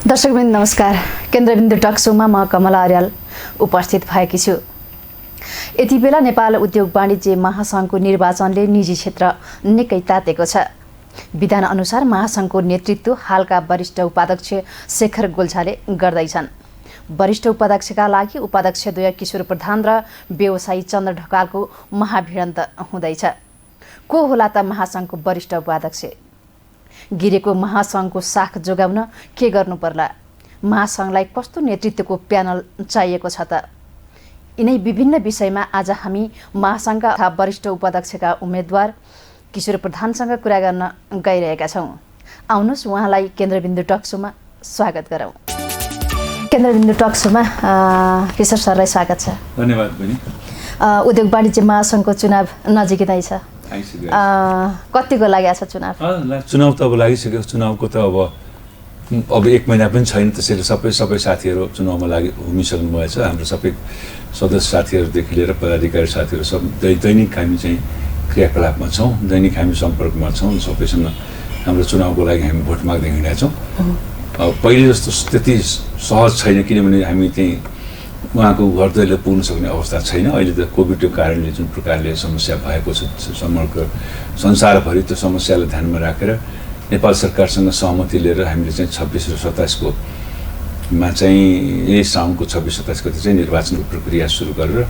दर्शकवृन्द नमस्कार। केन्द्रबिन्दु टक शोमा म कमला अर्याल उपस्थित भएकी छु। यति बेला नेपाल उद्योग वाणिज्य महासंघको निर्वाचनले निजी क्षेत्र निकै तातेको छ। विधान अनुसार महासंघको नेतृत्व हालका वरिष्ठ उपाध्यक्ष शेखर गोल्छाले गर्दैछन्। वरिष्ठ उपाध्यक्षका लागि उपाध्यक्ष द्वय किशोर प्रधान र व्यवसायी चन्द्र ढकालको महाभिडन्त हुँदैछ। को होला त महासंघको वरिष्ठ उपाध्यक्ष? गिरेको महासंघको साख जोगाउन के गर्नु पर्ला? महासंघलाई कस्तो नेतृत्वको प्यानल चाहिएको छ त? यिनै विभिन्न विषयमा आज हामी महासंघका वरिष्ठ उपाध्यक्षका उम्मेदवार किशोर प्रधानसँग कुरा गर्न गइरहेका छौँ। आउनुहोस् उहाँलाई केन्द्रबिन्दु टक शोमा स्वागत गरौँ। केन्द्रबिन्दु टक शोमा किशोर सरलाई स्वागत छ। धन्यवाद बहिनी। उद्योग वाणिज्य महासंघको चुनाव नजिकै नै छ। कतिको लागि छ चुनाव? चुनाव त अब लागिसक्यो। चुनावको त अब 1 महिना पनि छैन। त्यसैले सबै साथीहरू चुनावमा हुमिसक्नु भएछ। हाम्रो सबै सदस्य साथीहरूदेखि लिएर पदाधिकारी साथीहरू सब दैनिक हामी चाहिँ क्रियाकलापमा छौँ, दैनिक हामी सम्पर्कमा छौँ। सबैसँग हाम्रो चुनावको लागि हामी भोट माग्दै हिँडेका छौँ। पहिले जस्तो त्यति सहज छैन, किनभने हामी चाहिँ उहाँको घर दैलो पुग्न सक्ने अवस्था छैन। अहिले त कोभिडको कारणले जुन प्रकारले समस्या भएको छ समग्र संसारभरि, त्यो समस्यालाई ध्यानमा राखेर नेपाल सरकारसँग सहमति लिएर हामीले चाहिँ 26 र 27 मा चाहिँ यही साउनको 26-27 गते चाहिँ निर्वाचनको प्रक्रिया सुरु गरेर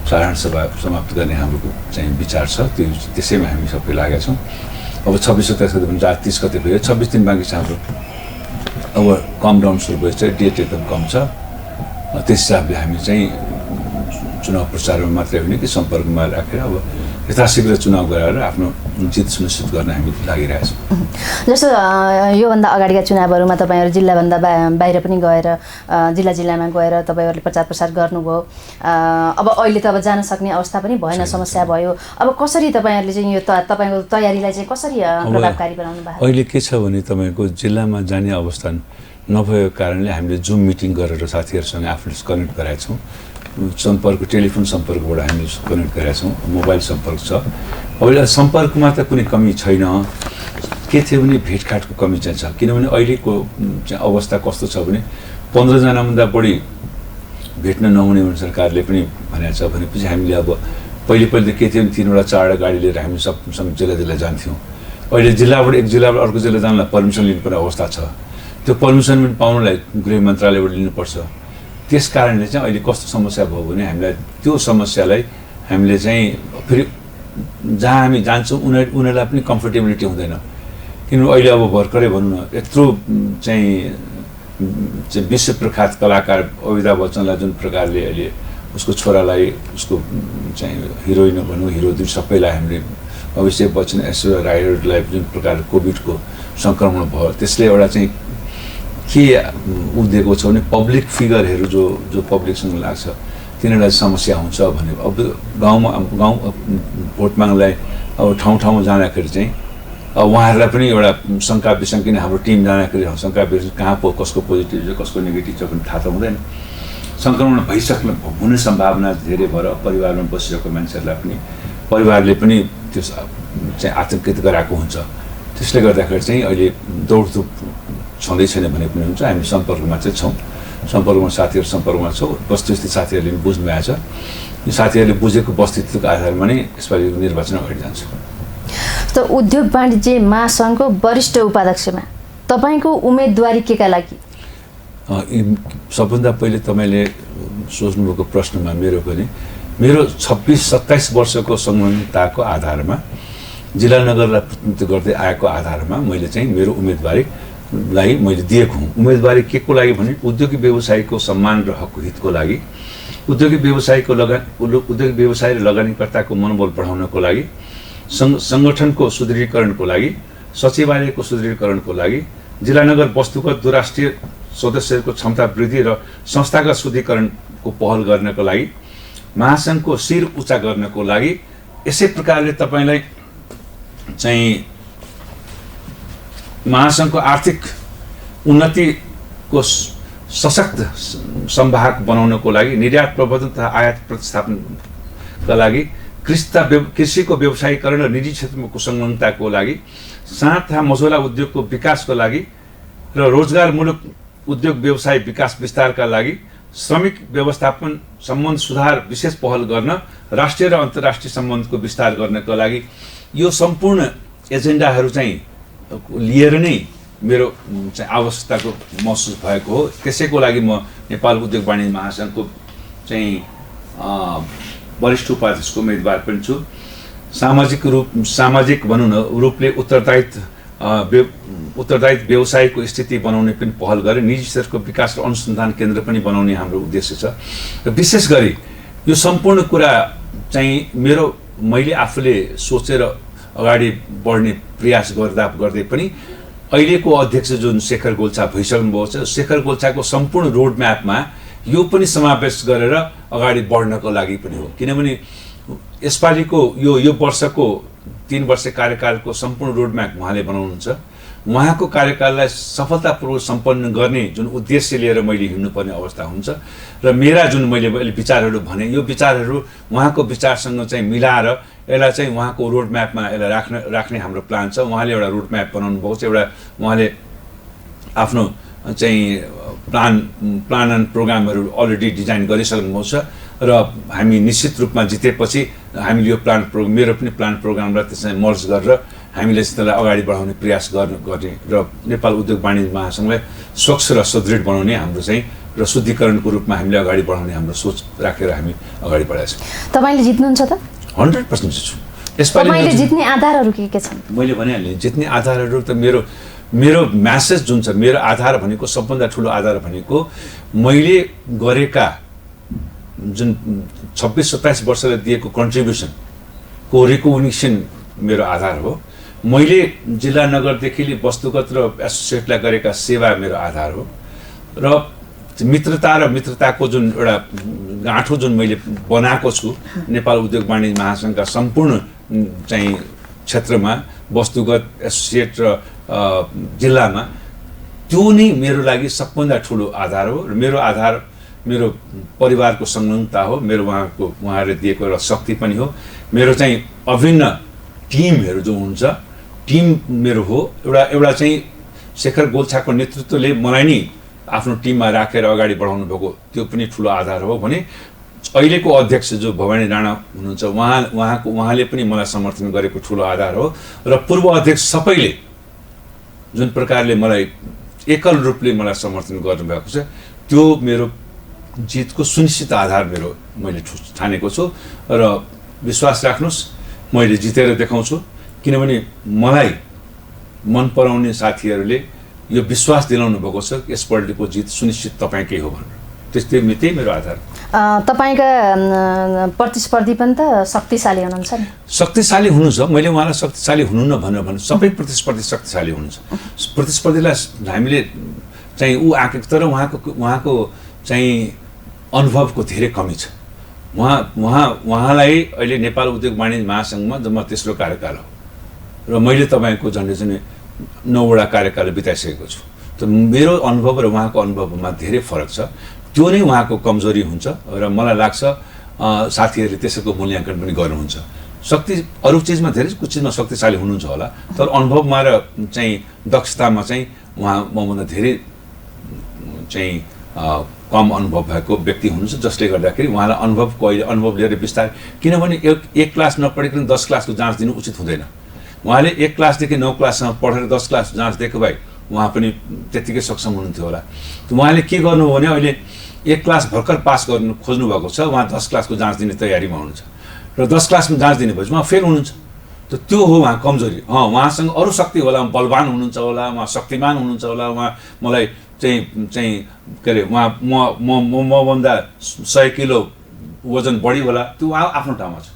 साधारण सभा समाप्त गर्ने हाम्रो चाहिँ विचार छ। त्यसैमा हामी सबै लागेका छौँ। अब 26-27 गते भने 30 गते भयो, 26 दिन बाँकी छ हाम्रो। अब कम डाउन सुरु भएछ, डेट एकदम कम छ। त्यस हिसाबले हामी चाहिँ चुनाव प्रचारमा मात्रै होइन कि सम्पर्कमा राखेर अब यथाशीघ्र चुनाव गराएर आफ्नो जित सुनिश्चित गर्न हामी लागिरहेका छौँ। जस्तो योभन्दा अगाडिका चुनावहरूमा तपाईँहरू जिल्लाभन्दा बाहिर पनि गएर जिल्लामा गएर तपाईँहरूले प्रचार प्रसार गर्नुभयो। अब अहिले त अब जान सक्ने अवस्था पनि भएन, समस्या भयो। अब कसरी तपाईँहरूले चाहिँ यो तपाईँको तयारीलाई चाहिँ कसरी प्रभावकारी बनाउनु भयो? अहिले के छ भने तपाईँको जिल्लामा जाने अवस्था नभएको कारणले हामीले जुम मिटिङ गरेर साथीहरूसँग आफूले कनेक्ट गराएका छौँ। टेलिफोन सम्पर्कबाट हामीले कनेक्ट गरेका छौँ। मोबाइल सम्पर्क छ। अहिले सम्पर्कमा त कुनै कमी छैन। के थियो भने भेटघाटको कमी चाहिँ छ। किनभने अहिलेको चाहिँ अवस्था कस्तो छ भने 15 जनाभन्दा बढी भेट्न नहुने भने सरकारले पनि भनेको छ। भनेपछि हामीले अब पहिले त के थियो भने 3 वटा 4 वटा गाडी लिएर हामी सबसँग जिल्ला जान्थ्यौँ। अहिले जिल्लाबाट एक जिल्लाबाट अर्को जिल्ला जानलाई पर्मिसन लिनुपर्ने अवस्था छ। त्यो पर्मिसन पनि पाउनलाई गृह मन्त्रालयबाट लिनुपर्छ। त्यस कारणले चाहिँ अहिले कस्तो समस्या भयो भने हामीलाई त्यो समस्यालाई हामीले चाहिँ फेरि जहाँ हामी जान्छौँ उनीहरूलाई पनि कम्फर्टेबिलिटी हुँदैन। किनभने अहिले अब भर्खरै भनौँ न, यत्रो चाहिँ विश्व प्रख्यात कलाकार अमिताभ बच्चनलाई जुन प्रकारले अहिले उसको छोरालाई, उसको चाहिँ हिरोइन भनौँ, हिरो जुन सबैलाई हामीले अभिषेक बच्चन, ऐश्वर्या रायलाई जुन प्रकारले कोभिडको सङ्क्रमण भयो, त्यसले एउटा चाहिँ के उद्देको छ भने पब्लिक फिगरहरू जो पब्लिकसँग लाग्छ तिनीहरूलाई समस्या हुन्छ भने अब गाउँ भोट माग्नलाई अब ठाउँमा जाँदाखेरि चाहिँ अब उहाँहरूलाई पनि एउटा शङ्का विषम, किन हाम्रो टिम जाँदाखेरि शङ्का विषम कहाँ कसको पोजिटिभ छ कसको नेगेटिभ छ पनि थाहा त हुँदैन। सङ्क्रमण भइसक्नु हुने सम्भावना धेरै भएर परिवारमा बसिरहेको मान्छेहरूलाई पनि परिवारले पनि त्यो चाहिँ आतङ्कित गराएको हुन्छ। त्यसले गर्दाखेरि चाहिँ अहिले दौडधुप छँदै छैन भने पनि हुन्छ। हामी सम्पर्कमा चाहिँ छौँ, सम्पर्कमा साथीहरू सम्पर्कमा छौँ। वस्तुस्थिति साथीहरूले पनि बुझ्नु भएको छ। यो साथीहरूले बुझेको वस्तुस्थितिको आधारमा नै यसपालि निर्वाचन अगाडि जान्छ। त उद्योग वाणिज्य महासंघको वरिष्ठ उपाध्यक्षमा तपाईँको उम्मेदवारी केका लागि? सबभन्दा पहिले तपाईँले सोच्नुभएको प्रश्नमा मेरो 26-27 वर्षको संलग्नताको आधारमा जिल्ला नगरलाई प्रतिनिधित्व गर्दै आएको आधारमा मैले चाहिँ मेरो उम्मेदवारीलाई मैले दिएको हुँ। उम्मेदवारी के को लागि भने उद्योगिक व्यवसायको सम्मान र हकको हितको लागि, उद्योगिक व्यवसाय र लगानीकर्ताको मनोबल बढाउनको लागि, सङ्गठनको सुदृढीकरणको लागि, सचिवालयको सुदृढीकरणको लागि, जिल्ला नगर वस्तुगत दुराष्ट्रिय सदस्यहरूको क्षमता वृद्धि र संस्थागत शुद्धिकरणको पहल गर्नको लागि, महासङ्घको शिर उच्चा गर्नको लागि, यसै प्रकारले तपाईँलाई चाहिँ महासङ्घको आर्थिक उन्नतिको सशक्त संवाहक बनाउनको लागि, निर्यात प्रवर्धन तथा आयात प्रतिस्थापनका लागि, कृषिको व्यवसायीकरण र निजी क्षेत्रको संलग्नताको लागि, साना तथा मझौला उद्योगको विकासको लागि र रोजगारमूलक उद्योग व्यवसाय विकास विस्तारका लागि श्रमिक व्यवस्थापन सम्बन्ध सुधार विशेष पहल गर्न राष्ट्रिय र अन्तर्राष्ट्रिय सम्बन्धको विस्तार गर्नको लागि यो सम्पूर्ण एजेन्डाहरू चाहिँ लिएर नै मेरो चाहिँ आवश्यकताको महसुस भएको हो। त्यसैको लागि म नेपाल उद्योग वाणिज्य महासङ्घको चाहिँ वरिष्ठ उपाध्यक्षको उम्मेदवार पनि छु। सामाजिक भनौँ न रूपले उत्तरदायित्व व्यवसायको स्थिति बनाउने पनि पहल गरे निजी क्षेत्रको विकास र अनुसन्धान केन्द्र पनि बनाउने हाम्रो उद्देश्य छ। र विशेष गरी यो सम्पूर्ण कुरा चाहिँ मैले आफूले सोचेर अगाडि बढ्ने प्रयास गर्दै पनि अहिलेको अध्यक्ष जुन शेखर गोल्छा भइसक्नु भएको छ, शेखर गोल्छाको सम्पूर्ण रोड म्यापमा यो पनि समावेश गरेर अगाडि बढ्नको लागि पनि हो। किनभने यसपालिको यो वर्षको 3 वर्ष कार्यकालको सम्पूर्ण रोड म्याप उहाँले बनाउनुहुन्छ। उहाँको कार्यकाललाई सफलतापूर्वक सम्पन्न गर्ने जुन उद्देश्य लिएर मैले हिँड्नुपर्ने अवस्था हुन्छ र मेरा जुन मैले विचारहरू भने यो विचारहरू उहाँको विचारसँग चाहिँ मिलाएर यसलाई चाहिँ उहाँको रोड म्यापमा यसलाई राख्ने हाम्रो प्लान छ। उहाँले एउटा रोड म्याप बनाउनु भएको छ, एउटा उहाँले आफ्नो चाहिँ प्लान एन्ड प्रोग्रामहरू अलरेडी डिजाइन गरिसक्नु भएको छ र हामी निश्चित रूपमा जितेपछि हामीले यो मेरो पनि प्लान प्रोग्रामलाई त्यसलाई मर्ज गरेर हामीले त्यसलाई अगाडि बढाउने प्रयास गर्ने र नेपाल उद्योग वाणिज्य महासङ्घलाई स्वच्छ र सुदृढ बनाउने हाम्रो चाहिँ र शुद्धिकरणको रूपमा हामीले अगाडि बढाउने हाम्रो सोच राखेर हामी अगाडि बढाएका छौँ। तपाईले जित्नुहुन्छ त? 100% छु। तपाईले जित्ने आधारहरू के छन्? मैले भनिहालेँ जित्ने आधारहरू त मेरो म्यासेज जुन छ, मेरो आधार भनेको सबभन्दा ठुलो आधार भनेको मैले गरेका जुन 26-27 वर्षले दिएको कन्ट्रिब्युसनको रिकग्निसन मेरो आधार हो। मैले जिल्ला नगरदेखि वस्तुगत र एसोसिएटलाई गरेका सेवा मेरो आधार हो र मित्रताको जुन एउटा गाँठो जुन मैले बनाएको छु नेपाल उद्योग वाणिज्य महासङ्घका सम्पूर्ण चाहिँ क्षेत्रमा वस्तुगत एसोसिएट र जिल्लामा त्यो नै मेरो लागि सबभन्दा ठुलो आधार हो। र मेरो आधार मेरो परिवारको संलग्नता हो, उहाँहरूले दिएको एउटा शक्ति पनि हो। मेरो चाहिँ अभिन्न टिमहरू जो हुन्छ टिम मेरो हो। एउटा चाहिँ शेखर गोल्छाको नेतृत्वले मलाई नै आफ्नो टिममा राखेर अगाडि बढाउनु भएको त्यो पनि ठुलो आधार हो भने अहिलेको अध्यक्ष जो भवानी राणा हुनुहुन्छ उहाँले पनि मलाई समर्थन गरेको ठुलो आधार हो। र पूर्व अध्यक्ष सबैले जुन प्रकारले मलाई एकल रूपले मलाई समर्थन गर्नुभएको छ त्यो मेरो जितको सुनिश्चित आधार मैले ठानेको छु र विश्वास राख्नुहोस् मैले जितेर देखाउँछु। किनभने मलाई मन पराउने साथीहरूले यो विश्वास दिलाउनु भएको छ यसपल्टको जित सुनिश्चित तपाईँकै हो भनेर। त्यस्तै मेरो आधार। तपाईँका प्रतिस्पर्धी पनि त शक्तिशाली हुनुहुन्छ नि? शक्तिशाली हुनुहुन्छ। मैले उहाँलाई शक्तिशाली हुनु न भनेर सबै प्रतिस्पर्धी शक्तिशाली हुनुहुन्छ। प्रतिस्पर्धीलाई हामीले चाहिँ आँकेको तर उहाँको चाहिँ अनुभवको धेरै कमी छ। उहाँलाई अहिले नेपाल उद्योग वाणिज्य महासङ्घमा जम्मा तेस्रो कार्यकाल हो र मैले तपाईँको झन्डै 9वटा कार्यकाल बिताइसकेको छु। त मेरो अनुभव र उहाँको अनुभवमा धेरै फरक छ। त्यो नै उहाँको कमजोरी हुन्छ र मलाई लाग्छ साथीहरूले त्यसको मूल्याङ्कन पनि गर्नुहुन्छ। अरू चिजमा धेरै कुछ चिजमा शक्तिशाली हुनुहुन्छ होला तर अनुभवमा र चाहिँ दक्षतामा चाहिँ उहाँ मभन्दा धेरै चाहिँ कम अनुभव भएको व्यक्ति हुनुहुन्छ जसले गर्दाखेरि उहाँलाई अनुभव लिएर बिस्तारै किनभने एक क्लास नपढिकन 10 क्लासको जाँच दिनु उचित हुँदैन। उहाँले 1 क्लासदेखि 9 क्लाससम्म पढेर 10 क्लास जाँच दिएको भए उहाँ पनि त्यतिकै सक्षम हुनुहुन्थ्यो होला। उहाँले के गर्नु भने अहिले 1 क्लास भर्खर पास गर्नु खोज्नु भएको छ, उहाँ 10 क्लासको जाँच दिने तयारीमा हुनुहुन्छ र 10 क्लासमा जाँच दिनेपछि उहाँ फेल हुनुहुन्छ। त त्यो हो उहाँ कमजोरी। उहाँसँग अरू शक्ति होला, बलवान हुनुहुन्छ होला, उहाँ शक्तिमान हुनुहुन्छ होला, उहाँ मलाई चाहिँ के अरे मभन्दा 100 किलो वजन बढी होला, त्यो उहाँ आफ्नो ठाउँमा छ।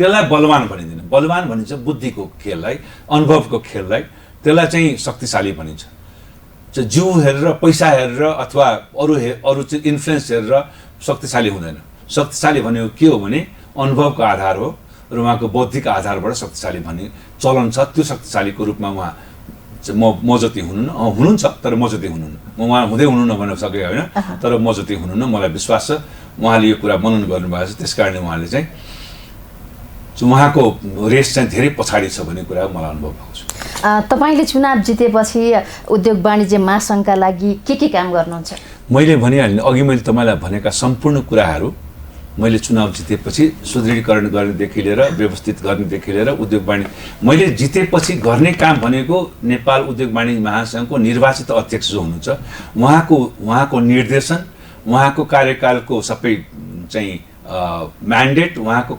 त्यसलाई बलवान भनिँदैन। बलवान भनिन्छ बुद्धिको खेललाई, अनुभवको खेललाई, त्यसलाई चाहिँ शक्तिशाली भनिन्छ। जिउ हेरेर पैसा हेरेर अथवा अरू चाहिँ इन्फ्लुएन्स हेरेर शक्तिशाली हुँदैन। शक्तिशाली भनेको के हो भने अनुभवको आधार हो र उहाँको बौद्धिक आधारबाट शक्तिशाली भन्ने चलन छ। त्यो शक्तिशालीको रूपमा उहाँ म जति हुनुहुन्छ तर म जति हुनुहुन्न। उहाँ हुँदै हुनुहुन्न भन्न सकेको होइन तर म जति हुनुहुन्न। मलाई विश्वास छ उहाँले यो कुरा मनन गर्नुभएको छ। त्यस कारणले उहाँले चाहिँ उहाँको रेस चाहिँ धेरै पछाडि छ भन्ने कुरा मलाई अनुभव भएको छ। तपाईँले चुनाव जितेपछि उद्योग वाणिज्य महासङ्घका लागि के काम गर्नुहुन्छ? मैले भनिहालेँ अघि मैले तपाईँलाई भनेका सम्पूर्ण कुराहरू मैले चुनाव जितेपछि सुदृढीकरण गर्नेदेखि लिएर व्यवस्थित गर्नेदेखि लिएर उद्योग वाणिज्य मैले जितेपछि गर्ने काम भनेको नेपाल उद्योग वाणिज्य महासङ्घको निर्वाचित अध्यक्ष जो हुनुहुन्छ उहाँको निर्देशन, उहाँको कार्यकालको सबै चाहिँ म्यान्डेट, उहाँको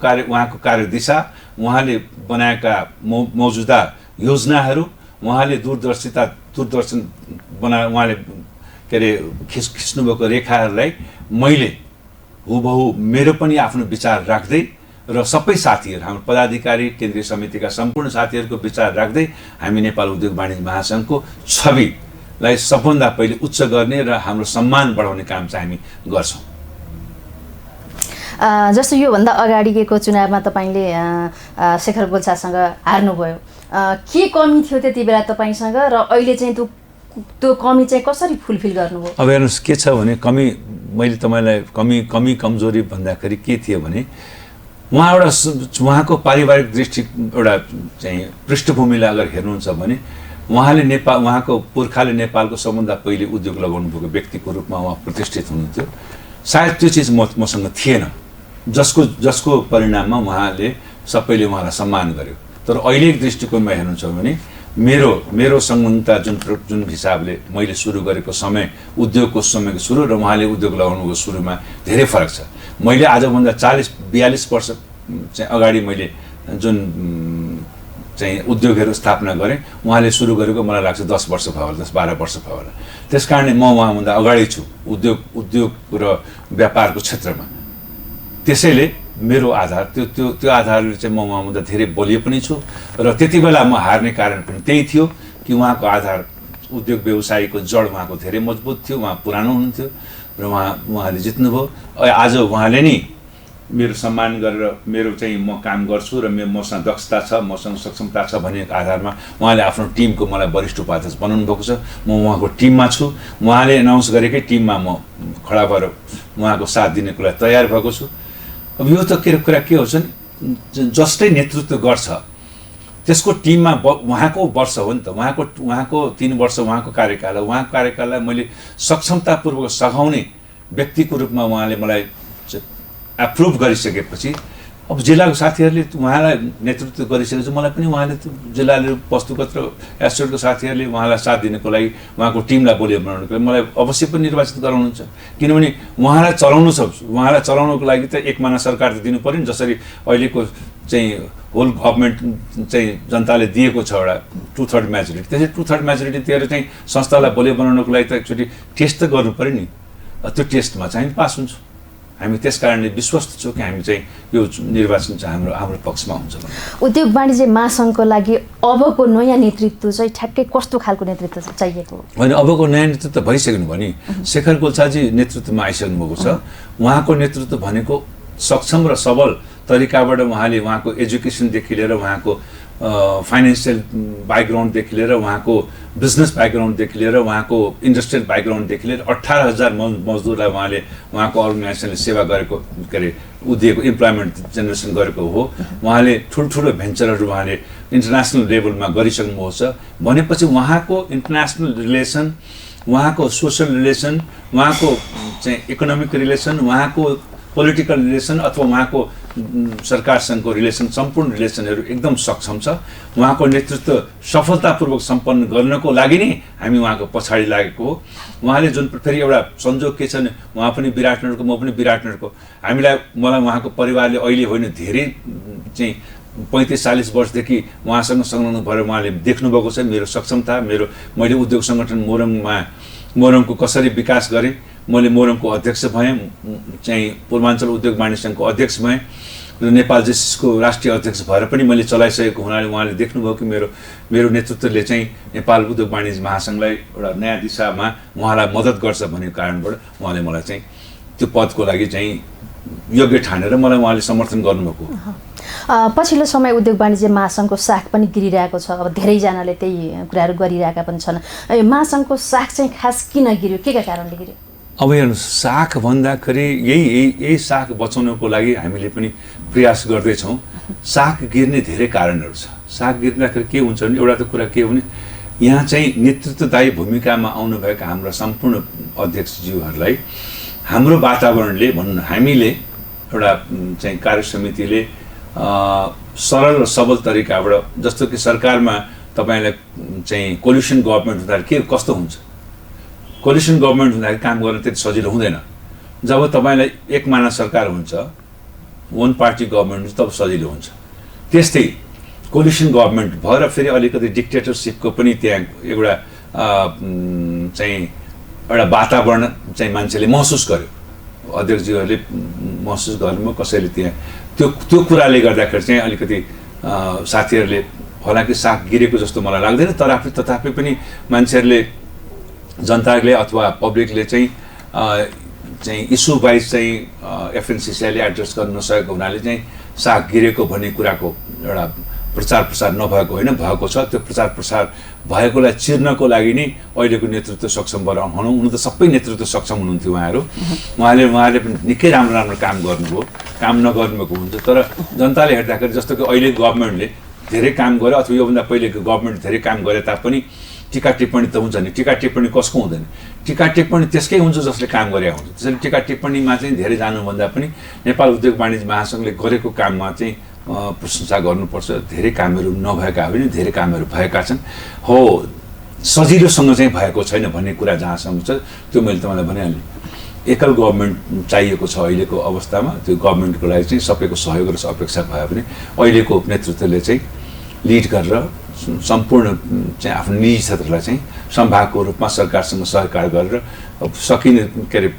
कार्यदिशा, उहाँले बनाएका मौजुदा योजनाहरू, उहाँले दूरदर्शन उहाँले के अरे खिच्नुभएको रेखाहरूलाई मैले हुबहु मेरो पनि आफ्नो विचार राख्दै र सबै साथीहरू हाम्रो पदाधिकारी केन्द्रीय समितिका सम्पूर्ण साथीहरूको विचार राख्दै हामी नेपाल उद्योग वाणिज्य महासङ्घको छविलाई सबभन्दा पहिले उच्च गर्ने र हाम्रो सम्मान बढाउने काम चाहिँ हामी गर्छौँ। जस्तो योभन्दा अगाडिको चुनावमा तपाईँले शेखर गोल्छासँग हार्नुभयो, के कमी थियो त्यति बेला तपाईँसँग र अहिले चाहिँ त्यो कमी चाहिँ कसरी फुलफिल गर्नुभयो? अब हेर्नुहोस् के छ भने कमी मैले तपाईँलाई कमी कमजोरी भन्दाखेरि के थियो भने उहाँको पारिवारिक दृष्टि एउटा चाहिँ पृष्ठभूमिलाई अगर हेर्नुहुन्छ भने उहाँको पुर्खाले नेपालको सबभन्दा पहिले उद्योग लगाउनु भएको व्यक्तिको रूपमा उहाँ प्रतिष्ठित हुनुहुन्थ्यो। सायद त्यो चिज मसँग थिएन, जसको परिणाममा उहाँले सबैले उहाँलाई सम्मान गर्यो। तर अहिलेको दृष्टिकोणमा हेर्नुहुन्छ भने मेरो संलग्नता जुन हिसाबले मैले सुरु गरेको समय उद्योगको समयको सुरु र उहाँले उद्योग लगाउनुको सुरुमा धेरै फरक छ। मैले आजभन्दा 40-42 वर्ष चाहिँ अगाडि मैले जुन चाहिँ उद्योगहरू स्थापना गरेँ उहाँले सुरु गरेको मलाई लाग्छ 10 वर्ष भयो होला, 10-12 वर्ष भयो होला। त्यस कारणले म उहाँभन्दा अगाडि छु उद्योग र व्यापारको क्षेत्रमा। त्यसैले मेरो आधार त्यो आधारले चाहिँ म उहाँभन्दा धेरै बलियो पनि छु र त्यति बेला म हार्ने कारण पनि त्यही थियो कि उहाँको आधार उद्योग व्यवसायको जड उहाँको धेरै मजबुत थियो, उहाँ पुरानो हुनुहुन्थ्यो र उहाँले जित्नुभयो। आज उहाँले नै मेरो सम्मान गरेर मेरो चाहिँ म काम गर्छु र मसँग दक्षता छ, मसँग सक्षमता छ भन्ने आधारमा उहाँले आफ्नो टिमको मलाई वरिष्ठ उपाध्यक्ष बनाउनु भएको छ। म उहाँको टिममा छु, उहाँले एनाउन्स गरेकै टिममा म खडा भएर उहाँको साथ दिनको लागि तयार भएको छु। अब यो त कुरा के हो भने जसले नेतृत्व गर्छ त्यसको टिममा उहाँको वर्ष हो नि त, उहाँको 3 वर्ष उहाँको कार्यकाल हो। उहाँको कार्यकाललाई मैले सक्षमतापूर्वक सघाउने व्यक्तिको रूपमा उहाँले मलाई एप्रुभ गरिसकेपछि अब जिल्लाको साथीहरूले उहाँलाई नेतृत्व गरिसकेपछि मलाई पनि उहाँले जिल्लाले वस्तुगत र एसोसिएटको साथीहरूले उहाँलाई साथ दिनको लागि उहाँको टिमलाई बलियो बनाउनको लागि मलाई अवश्य पनि निर्वाचित गराउनुहुन्छ। किनभने उहाँलाई चलाउनको लागि त एक माना सरकार त दिनु पर्यो नि। जसरी अहिलेको चाहिँ होल गभर्मेन्ट चाहिँ जनताले दिएको छ एउटा 2/3 मेजोरिटी, त्यसरी 2/3 मेजोरिटी दिएर चाहिँ संस्थालाई बलियो बनाउनको लागि त एकचोटि टेस्ट त गर्नु पर्यो नि। त्यो टेस्टमा चाहिँ हामी पास हुन्छौँ। हामी त्यस कारणले विश्वस्त छौँ कि हामी चाहिँ यो निर्वाचन चाहिँ हाम्रो पक्षमा हुन्छ। उद्योग वाणिज्य महासङ्घको लागि अबको नयाँ नेतृत्व चाहिँ ठ्याक्कै कस्तो खालको नेतृत्व चाहिएको होइन? अबको नयाँ नेतृत्व भइसक्नु भने शेखर गोल्छाजी नेतृत्वमा आइसक्नु भएको छ। उहाँको नेतृत्व भनेको सक्षम र सबल तरिकाबाट उहाँले उहाँको एजुकेसनदेखि लिएर उहाँको फाइनेन्सियल ब्याकग्राउन्डदेखि लिएर उहाँको बिजनेस ब्याकग्राउन्डदेखि लिएर उहाँको इन्डस्ट्रियल ब्याकग्राउन्डदेखि लिएर 18,000 मजदुरलाई उहाँको अर्गनाइजेसनले सेवा गरेको के अरे उदिएको इम्प्लोइमेन्ट जेनेरेसन गरेको हो। उहाँले ठुल्ठुलो भेन्चरहरू उहाँले इन्टरनेसनल लेभलमा गरिसक्नुभएको छ भनेपछि उहाँको इन्टरनेसनल रिलेसन, उहाँको सोसल रिलेसन, उहाँको चाहिँ इकोनोमिक रिलेसन, उहाँको पोलिटिकल रिलेसन अथवा उहाँको सरकारसँगको रिलेसन सम्पूर्ण रिलेसनहरू एकदम सक्षम छ। उहाँको नेतृत्व सफलतापूर्वक सम्पन्न गर्नको लागि नै हामी उहाँको पछाडि लागेको हो। उहाँले जुन फेरि एउटा संजोग के छ भने उहाँ पनि विराटनगरको, म पनि विराटनगरको, मलाई उहाँको परिवारले अहिले होइन धेरै चाहिँ 35-40 वर्षदेखि उहाँसँग संलग्न भएर उहाँले देख्नुभएको छ मेरो सक्षमता, मैले उद्योग सङ्गठन मोरङको कसरी विकास गरेँ। मैले मोरङको अध्यक्ष भएँ, चाहिँ पूर्वाञ्चल उद्योग वाणिज्य सङ्घको अध्यक्ष भएँ र नेपाल जेसिसको राष्ट्रिय अध्यक्ष भएर पनि मैले चलाइसकेको हुनाले उहाँले देख्नुभयो कि मेरो नेतृत्वले चाहिँ नेपाल उद्योग वाणिज्य महासङ्घलाई एउटा नयाँ दिशामा उहाँलाई मद्दत गर्छ भन्ने कारणबाट उहाँले मलाई चाहिँ त्यो पदको लागि चाहिँ योग्य ठानेर मलाई उहाँले समर्थन गर्नुभएको। पछिल्लो समय उद्योग वाणिज्य महासङ्घको साख पनि गिरिरहेको छ। अब धेरैजनाले त्यही कुराहरू गरिरहेका पनि छन्। महासङ्घको साख चाहिँ खास किन गिर्यो, के का कारणले गिर्यो? अब हेर्नुहोस् साख भन्दाखेरि यही साख बचाउनको लागि हामीले पनि प्रयास गर्दैछौँ। साख गिर्ने धेरै कारणहरू छ। साख गिर्दाखेरि के हुन्छ भने एउटा त कुरा के हो भने यहाँ चाहिँ नेतृत्वदायी भूमिकामा आउनुभएका हाम्रा सम्पूर्ण अध्यक्षज्यूहरूलाई हाम्रो वातावरणले भनौँ न हामीले एउटा चाहिँ कार्य समितिले सरल र सबल तरिकाबाट जस्तो कि सरकारमा तपाईँलाई चाहिँ कोलिसन गभर्मेन्ट हुँदाखेरि के कस्तो हुन्छ, कोलिसन गभर्मेन्ट हुँदाखेरि काम गर्न त्यति सजिलो हुँदैन। जब तपाईँलाई एकमाना सरकार हुन्छ, वन पार्टी गभर्मेन्ट हुन्छ, तब सजिलो हुन्छ। त्यस्तै कोलिसन गभर्मेन्ट भएर फेरि अलिकति डिक्टेटरसिपको पनि त्यहाँ एउटा चाहिँ एउटा वातावरण चाहिँ मान्छेले महसुस गर्यो, अध्यक्षज्यूहरूले महसुस गर्नुभयो। कसैले त्यहाँ त्यो कुराले गर्दाखेरि चाहिँ अलिकति साथीहरूले हालाकि साख गिरेको जस्तो मलाई लाग्दैन, तथापि पनि मान्छेहरूले जनताले अथवा पब्लिकले चाहिँ इस्यु वाइज चाहिँ एफएनसिसीआईले एड्रेस गर्न नसकेको हुनाले चाहिँ साख गिरेको भन्ने कुराको एउटा प्रचार प्रसार नभएको होइन, भएको छ। त्यो प्रचार प्रसार भएकोलाई चिर्नको लागि नै अहिलेको नेतृत्व सक्षम हुनु त सबै नेतृत्व सक्षम हुनुहुन्थ्यो उहाँहरूले पनि निकै राम्रो काम गर्नुभयो। काम नगर्नुभएको हुन्छ, तर जनताले हेर्दाखेरि जस्तो कि अहिले गभर्मेन्टले धेरै काम गर्यो अथवा योभन्दा पहिलेको गभर्मेन्टले धेरै काम गरे तापनि टिका टिप्पणी त हुन्छ नि। टिका टिप्पणी कसको हुँदैन? टिका टिप्पणी त्यसकै हुन्छ जसले काम गरेका हुन्छ। त्यसैले टिका टिप्पणीमा चाहिँ धेरै जानुभन्दा पनि नेपाल उद्योग वाणिज्य महासङ्घले गरेको काममा चाहिँ प्रशंसा गर्नुपर्छ। धेरै कामहरू नभएका होइन, धेरै कामहरू भएका छन्। हो, सजिलोसँग चाहिँ भएको छैन भन्ने कुरा जहाँसम्म छ त्यो मैले तपाईँलाई भनिहालेँ। एकल गभर्मेन्ट चाहिएको छ अहिलेको अवस्थामा। त्यो गभर्मेन्टको लागि चाहिँ सबैको सहयोग र अपेक्षा भए पनि अहिलेको नेतृत्वले चाहिँ लिड गरेर सम्पूर्ण चाहिँ आफ्नो निजी क्षेत्रलाई चाहिँ सम्भागको रूपमा सरकारसँग सहकार गरेर सकिने के अरे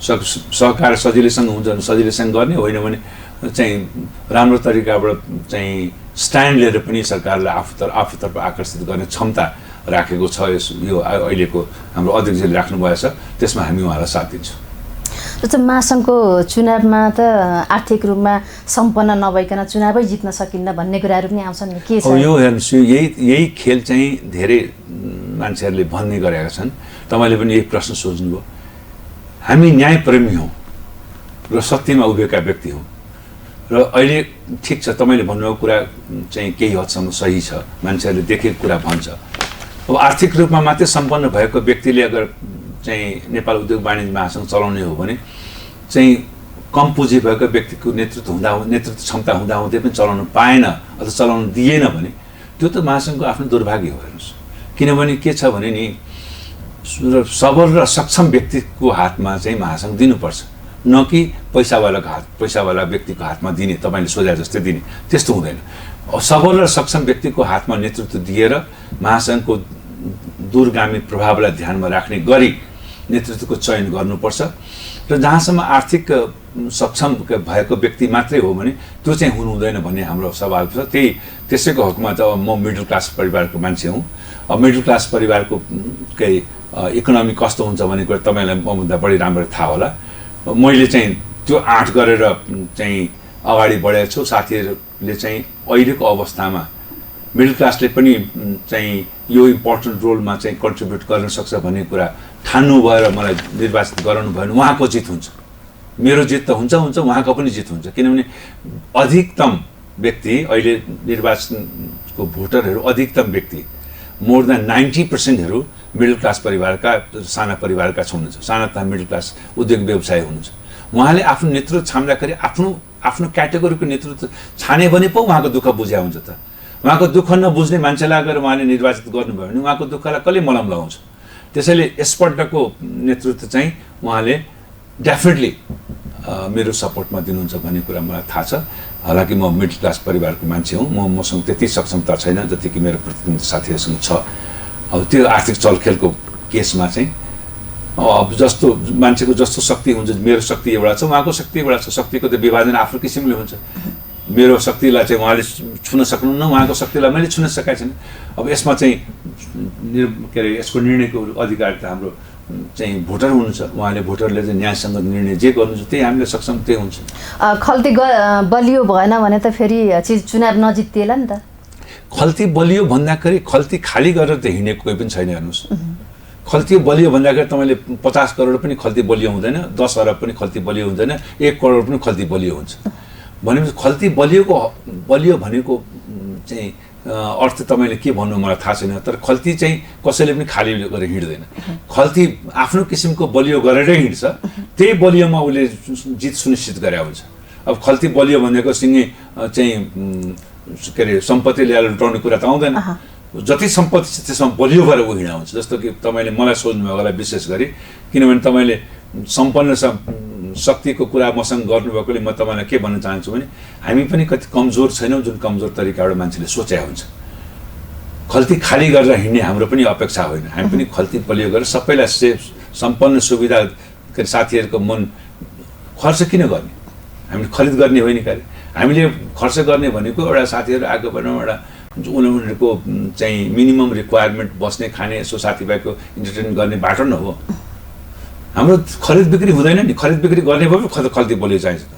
सहकार सजिलैसँग हुन्छ भने सजिलैसँग गर्ने, होइन भने चाहिँ राम्रो तरिकाबाट चाहिँ स्ट्यान्ड लिएर पनि सरकारलाई आफूतर्फ आकर्षित गर्ने क्षमता राखेको छ यो अहिलेको हाम्रो अध्यक्षले राख्नुभएछ। त्यसमा हामी उहाँलाई साथ दिन्छौँ। जस्तो महासङ्घको चुनावमा त आर्थिक रूपमा सम्पन्न नभइकन चुनावै जित्न सकिन्न भन्ने कुराहरू पनि आउँछन्। के छ यो हेर्नुहोस्, यही खेल चाहिँ धेरै मान्छेहरूले भन्ने गरेका छन्। तपाईँले पनि यही प्रश्न सोच्नुभयो। हामी न्यायप्रेमी हौँ र सत्यमा उभिएका व्यक्ति हौँ र अहिले ठिक छ तपाईँले भन्नुभएको कुरा चाहिँ केही हदसम्म सही छ, मान्छेहरूले देखेको कुरा भन्छ। अब आर्थिक रूपमा मात्रै सम्पन्न भएको व्यक्तिले अगर चाहिँ नेपाल उद्योग वाणिज्य महासङ्घ चलाउने हो भने चाहिँ कम पुँजी भएको व्यक्तिको नेतृत्व क्षमता हुँदाहुँदै पनि चलाउनु पाएन अथवा चलाउनु दिएन भने त्यो त महासङ्घको आफ्नो दुर्भाग्य हो। हेर्नुहोस्, किनभने के छ भने नि सबल र सक्षम व्यक्तिको हातमा चाहिँ महासङ्घ दिनुपर्छ, न कि पैसावाला व्यक्तिको हातमा दिने, तपाईँले सोधे जस्तै दिने, त्यस्तो हुँदैन। सबल र सक्षम व्यक्तिको हातमा नेतृत्व दिएर महासङ्घको दूरगामी प्रभावलाई ध्यानमा राख्ने गरी नेतृत्वको चयन गर्नुपर्छ र जहाँसम्म आर्थिक सक्षम भएको व्यक्ति मात्रै हो भने त्यो चाहिँ हुनुहुँदैन भन्ने हाम्रो सवाल छ। त्यसैको हकमा त म मिडल क्लास परिवारको मान्छे हुँ। अब मिडल क्लास परिवारको केही इकोनोमी कस्तो हुन्छ भन्ने कुरा तपाईँलाई मभन्दा बढी राम्ररी थाहा होला। मैले चाहिँ त्यो आँट गरेर चाहिँ अगाडि बढेको छु। साथीहरूले चाहिँ अहिलेको अवस्थामा मिडल क्लासले पनि चाहिँ यो इम्पोर्टेन्ट रोलमा चाहिँ कन्ट्रिब्युट गर्न सक्छ भन्ने कुरा ठान्नु भएर मलाई निर्वाचित गराउनु भयो भने उहाँको जित हुन्छ। मेरो जित त हुन्छ, उहाँको पनि जित हुन्छ। किनभने अधिकतम व्यक्ति अहिले निर्वाचनको भोटरहरू अधिकतम व्यक्ति मोर देन 90%हरू मिडल क्लास परिवारका साना परिवारका हुनुहुन्छ, साना तथा मिडल क्लास उद्योग व्यवसाय हुनुहुन्छ। उहाँले आफ्नो नेतृत्व छाम्दाखेरि आफ्नो क्याटेगोरीको नेतृत्व छाने भने पो उहाँको दुःख बुझ्या हुन्छ त। उहाँको दुःख नबुझ्ने मान्छेलाई अगर उहाँले निर्वाचित गर्नुभयो भने उहाँको दुःखलाई कसले मलम लगाउँछ? त्यसैले यसपल्टको नेतृत्व चाहिँ उहाँले डेफिनेटली मेरो सपोर्टमा दिनुहुन्छ भन्ने कुरा मलाई थाहा छ। हालाकि म मिडल क्लास परिवारको मान्छे हुँ, मसँग त्यति सक्षमता छैन जति कि मेरो प्रतिनिधि साथीहरूसँग छ। अब त्यो आर्थिक चलखेलको केसमा चाहिँ अब जस्तो मान्छेको जस्तो शक्ति हुन्छ, मेरो शक्ति एउटा छ, उहाँको शक्ति एउटा छ। शक्तिको त विभाजन आफ्नो किसिमले हुन्छ। मेरो शक्तिलाई चाहिँ उहाँले छुन सक्नुहुन्न, उहाँको शक्तिलाई मैले छुन सकेको छैन। अब यसमा चाहिँ के अरे यसको निर्णयको अधिकार त हाम्रो चाहिँ भोटर हुनुहुन्छ। उहाँले भोटरले चाहिँ न्यायसँग निर्णय जे गर्नुहुन्छ त्यही हामीले सक्षम त्यही हुन्छ। खल्ती बलियो भएन भने त फेरि चुनाव नजितिएला नि त। खल्ती बलियो भन्दाखेरि खल्ती खाली गरेर त हिँडेको कोही पनि छैन। हेर्नुहोस्, खल्ती बलियो भन्दाखेरि तपाईँले 50 करोड पनि खल्ती बलियो हुँदैन, 10 अरब पनि खल्ती बलियो हुँदैन, 1 करोड पनि खल्ती बलियो हुन्छ। भनेपछि खल्ती बलियो भनेको चाहिँ अर्थ तपाईँले के भन्नु मलाई थाहा छैन, तर खल्ती चाहिँ कसैले पनि खाली गरेर हिँड्दैन। खल्ती आफ्नो किसिमको बलियो गरेरै हिँड्छ, त्यही बलियोमा उसले जित सुनिश्चित गरे हुन्छ। अब खल्ती बलियो भनेको सिँगै चाहिँ के अरे सम्पत्ति ल्याएर लुटाउने कुरा त आउँदैन। जति सम्पत्ति छ त्यसमा बलियो भएर ऊ हिँडाउँछ। जस्तो कि तपाईँले मलाई सोध्नुभएकोलाई विशेष गरी, किनभने तपाईँले सम्पन्न शक्तिको कुरा मसँग गर्नुभएकोले म तपाईँलाई के भन्न चाहन्छु भने हामी पनि कति कमजोर छैनौँ जुन कमजोर तरिकाबाट मान्छेले सोचेको हुन्छ। खल्ती खाली गरेर हिँड्ने हाम्रो पनि अपेक्षा होइन। हामी पनि खल्ती बलियो गरेर सबैलाई सम्पन्न सुविधा के अरे साथीहरूको मन खर्च किन गर्ने? हामीले खरिद गर्ने होइन कार्य। हामीले खर्च गर्ने भनेको एउटा साथीहरू आएको भनौँ एउटा उनीहरूको चाहिँ मिनिमम रिक्वायरमेन्ट बस्ने खाने यसो साथीभाइको इन्टरटेन गर्ने बाटो न हो। हाम्रो खरिद बिक्री हुँदैन नि, खरिद बिक्री गर्ने भए खल्ती बलियो चाहिन्छ त।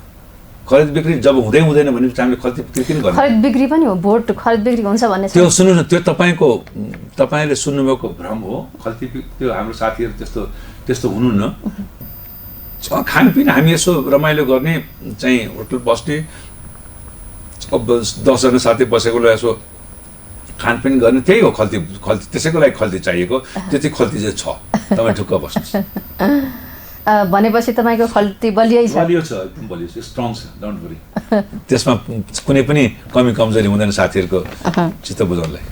खरिद बिक्री जब हुँदैन भने हामीले खल्ती बिक्री किन गर्ने? खरिद बिक्री पनि हो, भोट खरिद बिक्री हुन्छ भन्ने त्यो सुन्नु न, त्यो तपाईँले सुन्नुभएको भ्रम हो। खल्ती त्यो हाम्रो साथीहरू त्यस्तो हुनु न। खानपिन हामी यसो रमाइलो गर्ने चाहिँ होटल बस्ने, अब 10 जना साथी बसेकोलाई यसो खानपिन गर्ने, त्यही हो खल्ती। त्यसैको लागि खल्ती चाहिएको, त्यति खल्ती चाहिँ छ। तपाईँ ढुक्क बस्नुहोस्। भनेपछि तपाईँको खल्ती बलियो छ? बलियो छ, एकदम बलियो छ, स्ट्रङ छ, डोन्ट वरी। त्यसमा कुनै पनि कमी कमजोरी हुँदैन साथीहरूको चित्त बुझाउनलाई।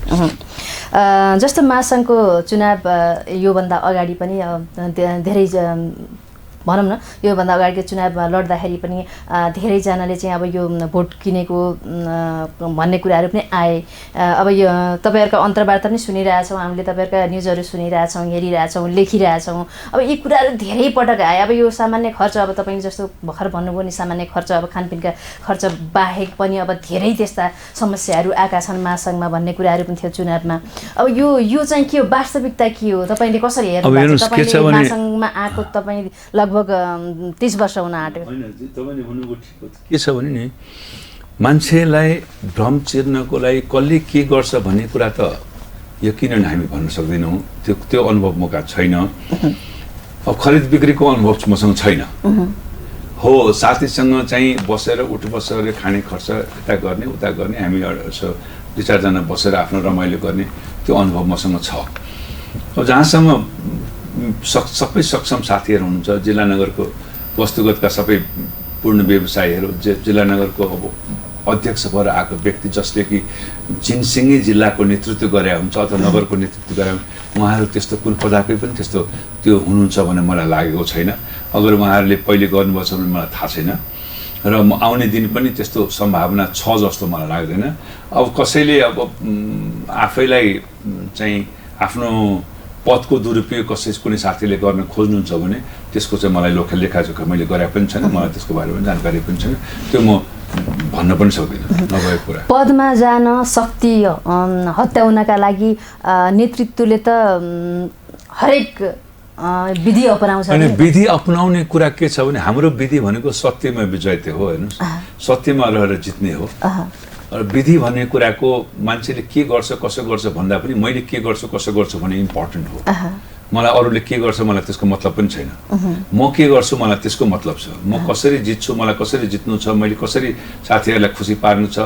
जस्तो महासङ्घको चुनाव योभन्दा अगाडि पनि धेरै भनौँ न, योभन्दा अगाडिको चुनावमा लड्दाखेरि पनि धेरैजनाले चाहिँ अब यो भोट किनेको भन्ने कुराहरू पनि आए। अब यो तपाईँहरूका अन्तर्वार्ता पनि सुनिरहेछौँ हामीले, तपाईँहरूका न्युजहरू सुनिरहेछौँ, हेरिरहेछौँ, लेखिरहेछौँ। अब यी कुराहरू धेरै पटक आए। अब यो सामान्य खर्च, अब तपाईँले जस्तो भर्खर भन्नुभयो नि, सामान्य खर्च, अब खानपिनका खर्च बाहेक पनि अब धेरै त्यस्ता समस्याहरू आएका छन् महासङ्घमा भन्ने कुराहरू पनि थियो चुनावमा। अब यो चाहिँ के हो, वास्तविकता के हो, तपाईँले कसरी हेर्नु? तपाईँले महासङ्घमा आएको तपाईँ लगभग 30 वर्ष हुन आँट्यो। तपाईँले भन्नुको ठिक हो। के छ भने नि, मान्छेलाई भ्रम चिर्नको लागि कसले के गर्छ भन्ने कुरा त यकिनन हामी भन्न सक्दैनौँ। त्यो अनुभव मका छैन। अब खरिद बिक्रीको अनुभव मसँग छैन। हो, साथीसँग चाहिँ बसेर उठ बसेर खाने खर्च यता गर्ने उता गर्ने, हामी 2-4 जना बसेर आफ्नो रमाइलो गर्ने, त्यो अनुभव मसँग छ। अब जहाँसम्म सबै सक्षम साथीहरू हुनुहुन्छ, जिल्ला नगरको वस्तुगतका सबै पूर्ण व्यवसायीहरू, जिल्ला नगरको अब अध्यक्ष भएर आएको व्यक्ति जसले कि जिनसिङै जिल्लाको नेतृत्व गरे हुन्छ अथवा नगरको नेतृत्व गरे, उहाँहरू त्यस्तो कुन पदाकै पनि त्यस्तो त्यो हुनुहुन्छ भन्ने मलाई लागेको छैन। अगर उहाँहरूले पहिले गर्नुभएको छ भने मलाई थाहा छैन, र आउने दिन पनि त्यस्तो सम्भावना छ जस्तो मलाई लाग्दैन। अब कसैले अब आफैलाई चाहिँ आफ्नो पदको दुरुपयोग कुनै साथीले गर्न खोज्नुहुन्छ भने त्यसको चाहिँ मलाई लेखाजोखा मैले गरेको पनि छैन, मलाई त्यसको बारेमा जानकारी पनि छैन, त्यो म भन्न पनि सक्दिनँ नभएको कुरा। पदमा जान शक्ति हत्याउनका लागि नेतृत्वले त हरेक विधि अपनाउँछ। अनि विधि अपनाउने कुरा के छ भने हाम्रो विधि भनेको सत्यमा विजयते हो। हेर्नुहोस्, सत्यमा रहेर जित्ने हो। विधि भन्ने कुराको मान्छेले के गर्छ कसो गर्छ भन्दा पनि मैले के गर्छु कसो गर्छु भन्ने इम्पोर्टेन्ट हो। मलाई अरूले के गर्छ मलाई त्यसको मतलब पनि छैन। म के गर्छु मलाई त्यसको मतलब छ। म कसरी जित्छु, मलाई कसरी जित्नु छ, मैले कसरी साथीहरूलाई खुसी पार्नु छ,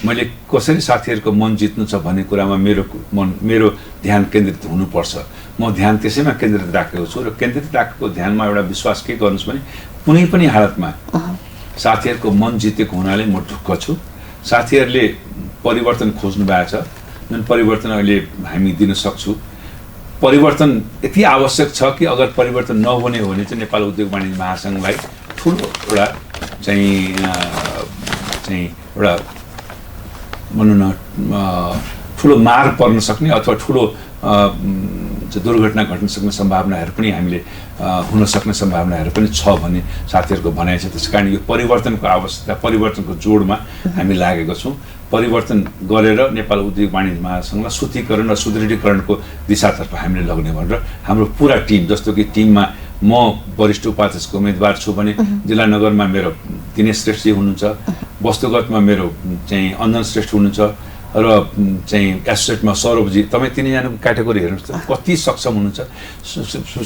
मैले कसरी साथीहरूको मन जित्नु छ भन्ने कुरामा मेरो ध्यान केन्द्रित हुनुपर्छ। म ध्यान त्यसैमा केन्द्रित राखेको छु, र केन्द्रित राखेको ध्यानमा एउटा विश्वास के गर्नुहोस् भने कुनै पनि हालतमा साथीहरूको मन जितेको हुनाले म ढुक्क छु। साथीहरूले परिवर्तन खोज्नु भएको छ, जुन परिवर्तन अहिले हामी दिन सक्छौँ। परिवर्तन यति आवश्यक छ कि अगर परिवर्तन नहुने हो भने चाहिँ नेपाल उद्योग वाणिज्य महासङ्घलाई ठुलो एउटा एउटा भनौँ न ठुलो मार पर्न सक्ने अथवा ठुलो दुर्घटना घट्न सक्ने सम्भावनाहरू पनि हामीले हुन सक्ने सम्भावनाहरू पनि छ भन्ने साथीहरूको भनाइ छ। त्यस कारण यो परिवर्तनको आवश्यकता, परिवर्तनको जोडमा हामी लागेको छौँ। परिवर्तन गरेर नेपाल उद्योग वाणिज्य महासङ्घलाई शुद्धिकरण र सुदृढीकरणको दिशातर्फ हामीले लग्ने भनेर हाम्रो पुरा टिम, जस्तो कि टिममा म वरिष्ठ उपाध्यक्षको उम्मेदवार छु भने जिल्ला नगरमा मेरो दिनेश श्रेष्ठजी हुनुहुन्छ, वस्तुगतमा मेरो चाहिँ अञ्जन श्रेष्ठ हुनुहुन्छ, र चाहिँ एसोसिएटमा सौरभजी तपाईँ तिनैजनाको क्याटेगोरी हेर्नुहोस् त कति सक्षम हुनुहुन्छ।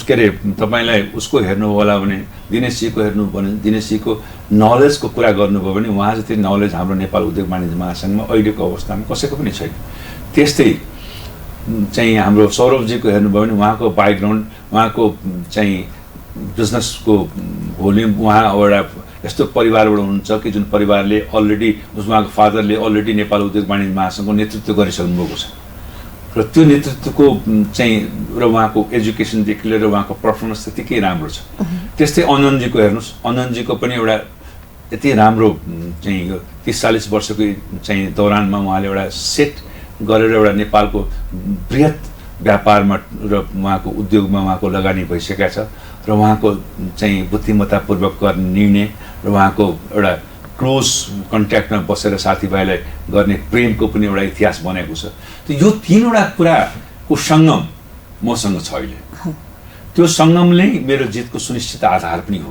के अरे तपाईँलाई उसको हेर्नु होला भने दिनेशजीको हेर्नु भने दिनेशजीको नलेजको कुरा गर्नुभयो भने उहाँ जति नलेज हाम्रो नेपाल उद्योग वाणिज्य महासङ्घमा अहिलेको अवस्थामा कसैको पनि छैन। त्यस्तै चाहिँ हाम्रो सौरभजीको हेर्नुभयो भने उहाँको ब्याकग्राउन्ड उहाँको चाहिँ बिजनेसको भोल्युम उहाँ एउटा यस्तो परिवारबाट हुनुहुन्छ कि जुन परिवारले अलरेडी उहाँको फादरले अलरेडी नेपाल उद्योग वाणिज्य महासङ्घको नेतृत्व गरिसक्नु भएको छ र त्यो नेतृत्वको चाहिँ र उहाँको एजुकेसनदेखि लिएर उहाँको पर्फर्मेन्स त्यतिकै राम्रो छ। त्यस्तै अनन्दजीको हेर्नुहोस्, अनन्दजीको पनि एउटा यति राम्रो चाहिँ यो 30-40 वर्षको चाहिँ दौरानमा उहाँले एउटा सेट गरेर एउटा नेपालको बृहत व्यापारमा र उहाँको उद्योगमा उहाँको लगानी भइसकेका छ र उहाँको चाहिँ बुद्धिमत्तापूर्वक गर्ने निर्णय र उहाँको एउटा क्लोज कन्ट्याक्टमा बसेर साथीभाइलाई गर्ने प्रेमको पनि एउटा इतिहास बनेको छ। त यो तीनवटा कुराको सङ्गम मसँग छ अहिले। त्यो सङ्गमले मेरो जितको सुनिश्चित आधार पनि हो,